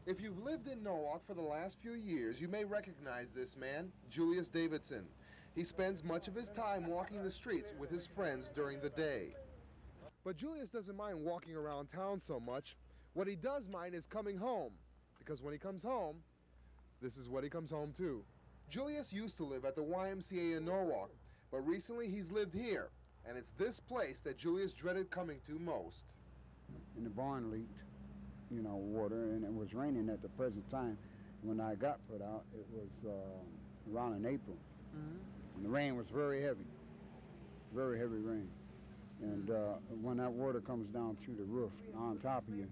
If you've lived in Norwalk for the last few years, you may recognize this man, Julius Davidson. He spends much of his time walking the streets with his friends during the day. But Julius doesn't mind walking around town so much. What he does mind is coming home, because when he comes home, this is what he comes home to. Julius used to live at the YMCA in Norwalk, but recently he's lived here, and it's this place that Julius dreaded coming to most. And the barn leaked, water, and it was raining at the present time. When I got put out, it was around in April. Mm-hmm. And the rain was very heavy rain. And when that water comes down through the roof on top of you,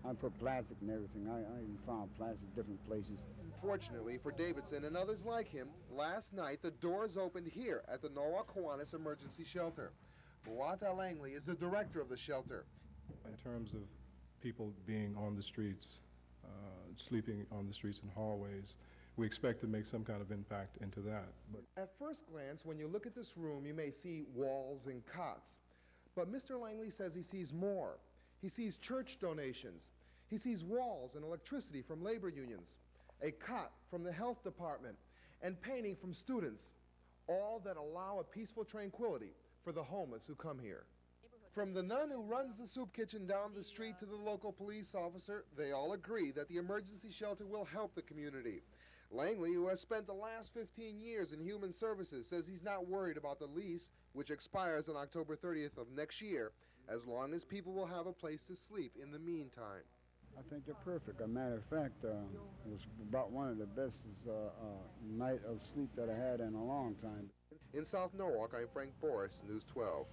I put plastic and everything. I even found plastic different places. Fortunately for Davidson and others like him, last night the doors opened here at the Norwalk Kiwanis Emergency Shelter. Muata Langley is the director of the shelter. In terms of people being on the streets, sleeping on the streets and hallways, we expect to make some kind of impact into that. But at first glance, when you look at this room, you may see walls and cots. But Mr. Langley says he sees more. He sees church donations. He sees walls and electricity from labor unions, a cot from the health department, and painting from students, all that allow a peaceful tranquility for the homeless who come here. From the nun who runs the soup kitchen down the street to the local police officer, they all agree that the emergency shelter will help the community. Langley, who has spent the last 15 years in human services, says he's not worried about the lease, which expires on October 30th of next year, as long as people will have a place to sleep in the meantime. I think they're perfect. As a matter of fact, it was about one of the best night of sleep that I had in a long time. In South Norwalk, I'm Frank Boris, News 12.